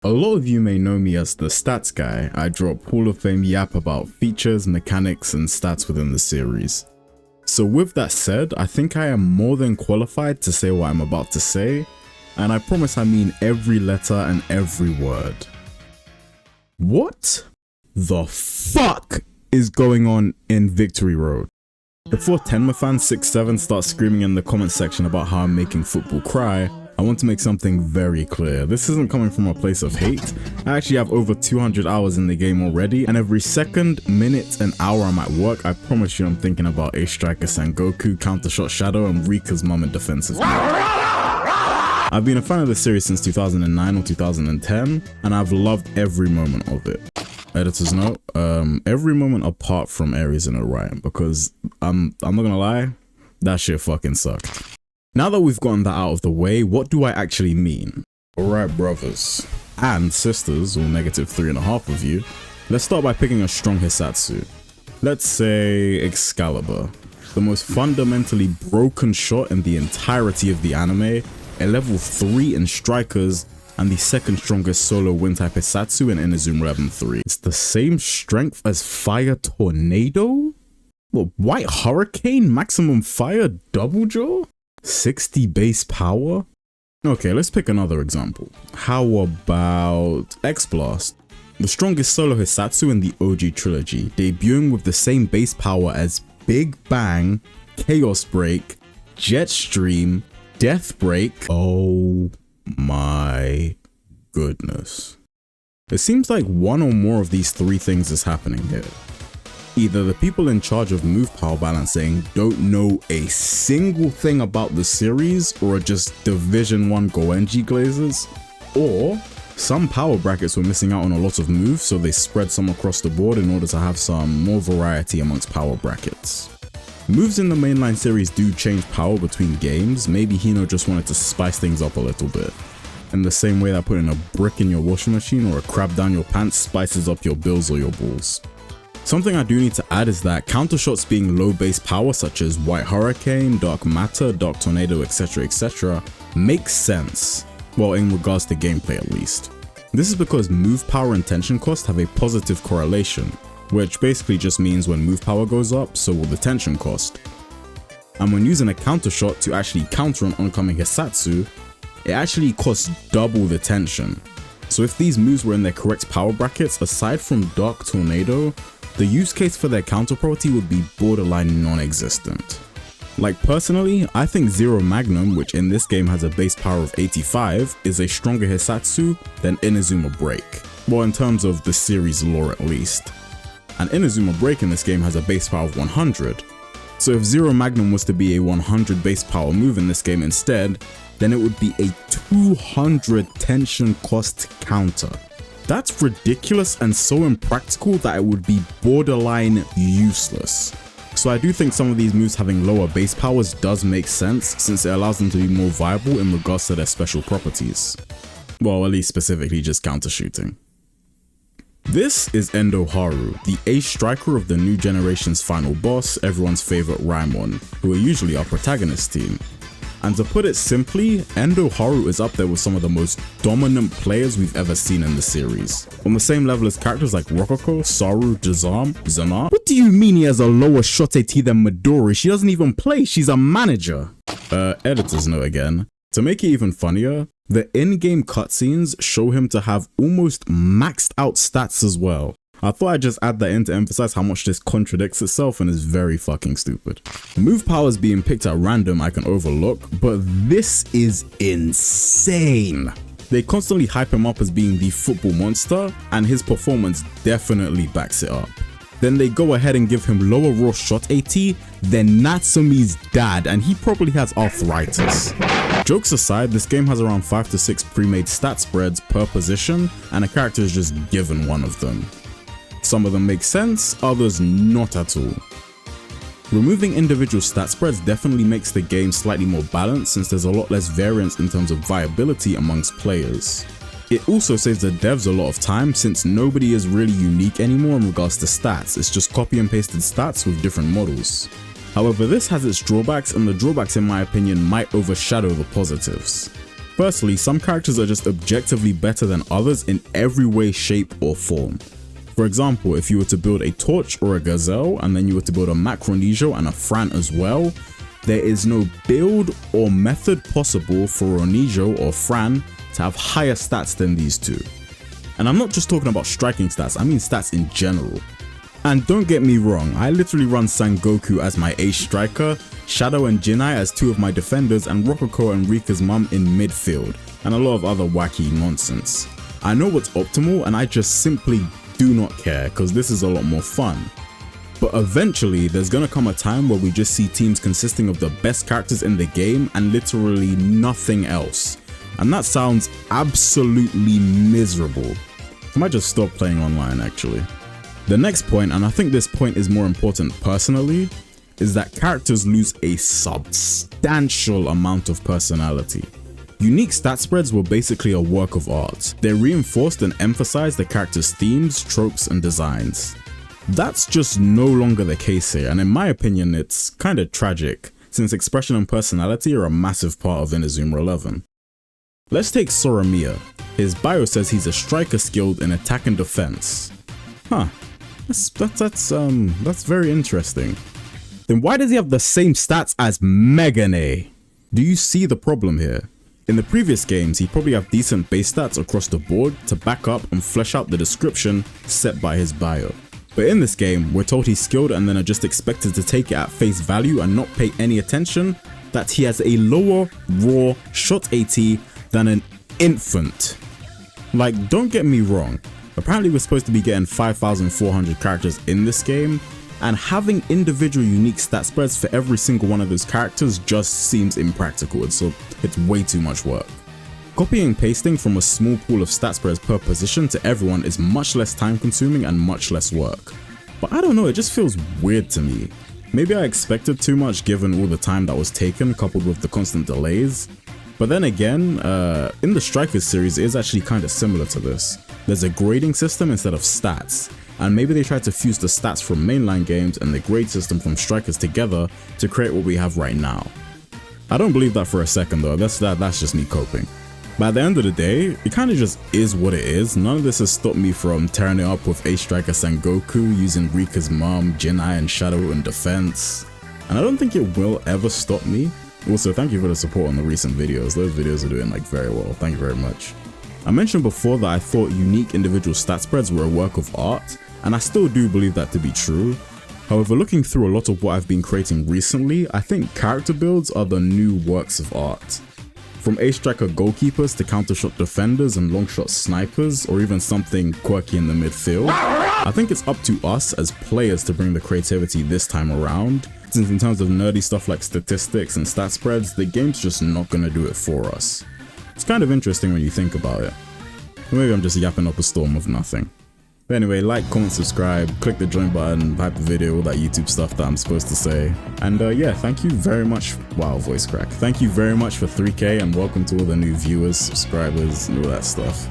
A lot of you may know me as the stats guy. I drop Hall of Fame yap about features, mechanics, and stats within the series. So with that said, I think I am more than qualified to say what I'm about to say, and I promise I mean every letter and every word. What the fuck is going on in Victory Road? Before Tenma fans 6-7 start screaming in the comment section about how I'm making football cry, I want to make something very clear. This isn't coming from a place of hate. I actually have over 200 hours in the game already, and every second, minute, and hour I'm at work, I promise you I'm thinking about Ace Striker Sengoku, Countershot Shadow, and Rika's mum in defensive mode. I've been a fan of the series since 2009 or 2010, and I've loved every moment of it. Editor's note, every moment apart from Aries and Orion, because I'm not gonna lie, that shit fucking sucked. Now that we've gotten that out of the way, what do I actually mean? Alright brothers and sisters, or -3.5 of you, let's start by picking a strong hissatsu. Let's say Excalibur, the most fundamentally broken shot in the entirety of the anime, a level 3 in strikers, and the second strongest solo wind type hissatsu in Inazuma 11 It's the same strength as Fire Tornado? What, White Hurricane, maximum fire, double jaw? 60 base power? Okay, let's pick another example. How about X-Blast? The strongest solo hissatsu in the OG trilogy, debuting with the same base power as Big Bang, Chaos Break, Jet Stream, Death Break. Oh my goodness. It seems like one or more of these three things is happening here. Either the people in charge of move power balancing don't know a single thing about the series or are just Division 1 Goenji glazers, or some power brackets were missing out on a lot of moves, so they spread some across the board in order to have some more variety amongst power brackets. Moves in the mainline series do change power between games. Maybe Hino just wanted to spice things up a little bit. In the same way that putting a brick in your washing machine or a crab down your pants spices up your bills or your balls. Something I do need to add is that countershots being low base power such as White Hurricane, Dark Matter, Dark Tornado, etc, makes sense, well, in regards to gameplay at least. This is because move power and tension cost have a positive correlation, which basically just means when move power goes up, so will the tension cost. And when using a countershot to actually counter an oncoming hissatsu, it actually costs double the tension. So if these moves were in their correct power brackets, aside from Dark Tornado, the use case for their counter property would be borderline non-existent. Like personally, I think Zero Magnum, which in this game has a base power of 85, is a stronger hissatsu than Inazuma Break. Well, in terms of the series lore at least. And Inazuma Break in this game has a base power of 100. So if Zero Magnum was to be a 100 base power move in this game instead, then it would be a 200 tension cost counter. That's ridiculous and so impractical that it would be borderline useless. So I do think some of these moves having lower base powers does make sense, since it allows them to be more viable in regards to their special properties. Well, at least specifically just counter shooting. This is Endo Haru, the ace striker of the new generation's final boss, everyone's favorite Raimon, who are usually our protagonist team. And to put it simply, Endo Haru is up there with some of the most dominant players we've ever seen in the series. On the same level as characters like Rococo, Saru, Jazam, Zanat. What do you mean he has a lower shot AT than Midori? She doesn't even play, she's a manager. Editor's note again. To make it even funnier, the in-game cutscenes show him to have almost maxed out stats as well. I thought I'd just add that in to emphasize how much this contradicts itself and is very fucking stupid. Move powers being picked at random I can overlook, but this is insane. They constantly hype him up as being the football monster, and his performance definitely backs it up. Then they go ahead and give him lower raw shot AT than Natsumi's dad, and he probably has arthritis. Jokes aside, this game has around 5 to 6 pre-made stat spreads per position, and a character is just given one of them. Some of them make sense, others not at all. Removing individual stat spreads definitely makes the game slightly more balanced, since there's a lot less variance in terms of viability amongst players. It also saves the devs a lot of time, since nobody is really unique anymore in regards to stats, it's just copy and pasted stats with different models. However, this has its drawbacks, and the drawbacks in my opinion might overshadow the positives. Firstly, some characters are just objectively better than others in every way, shape, or form. For example, if you were to build a Torch or a Gazelle, and then you were to build a Macronesia and a Fran as well, there is no build or method possible for Onijo or Fran to have higher stats than these two. And I'm not just talking about striking stats, I mean stats in general. And don't get me wrong, I literally run Sangoku as my ace striker, Shadow and Jinai as two of my defenders, and Rococo and Rika's mum in midfield, and a lot of other wacky nonsense. I know what's optimal and I just simply do not care, because this is a lot more fun. But eventually, there's gonna come a time where we just see teams consisting of the best characters in the game and literally nothing else. And that sounds absolutely miserable. I might just stop playing online actually. The next point, and I think this point is more important personally, is that characters lose a substantial amount of personality. Unique stat spreads were basically a work of art. They reinforced and emphasized the character's themes, tropes, and designs. That's just no longer the case here, and in my opinion it's kinda tragic, since expression and personality are a massive part of Inazuma 11. Let's take Soramiya. His bio says he's a striker skilled in attack and defense. Huh, that's very interesting. Then why does he have the same stats as Megane? Do you see the problem here? In the previous games, he'd probably have decent base stats across the board to back up and flesh out the description set by his bio. But in this game, we're told he's skilled and then are just expected to take it at face value and not pay any attention that he has a lower raw shot AT than an infant. Like, don't get me wrong, apparently we're supposed to be getting 5,400 characters in this game, and having individual unique stat spreads for every single one of those characters just seems impractical, so it's way too much work. Copying and pasting from a small pool of stat spreads per position to everyone is much less time consuming and much less work. But I don't know, it just feels weird to me. Maybe I expected too much given all the time that was taken coupled with the constant delays. But then again, in the Strikers series it is actually kind of similar to this. There's a grading system instead of stats, and maybe they tried to fuse the stats from mainline games and the grade system from Strikers together to create what we have right now. I don't believe that for a second though, that's just me coping. But at the end of the day, it kind of just is what it is. None of this has stopped me from tearing it up with Ace Striker Sangoku, using Rika's mom, Jinai and Shadow in defense. And I don't think it will ever stop me. Also, thank you for the support on the recent videos. Those videos are doing like very well. Thank you very much. I mentioned before that I thought unique individual stat spreads were a work of art, and I still do believe that to be true. However, looking through a lot of what I've been creating recently, I think character builds are the new works of art. From ace striker goalkeepers to countershot defenders and longshot snipers, or even something quirky in the midfield, I think it's up to us as players to bring the creativity this time around, since in terms of nerdy stuff like statistics and stat spreads, the game's just not gonna do it for us. It's kind of interesting when you think about it. Or maybe I'm just yapping up a storm of nothing. But anyway, like, comment, subscribe, click the join button, hype the video, all that YouTube stuff that I'm supposed to say. And yeah, thank you very much. Wow, voice crack. Thank you very much for 3K and welcome to all the new viewers, subscribers, and all that stuff.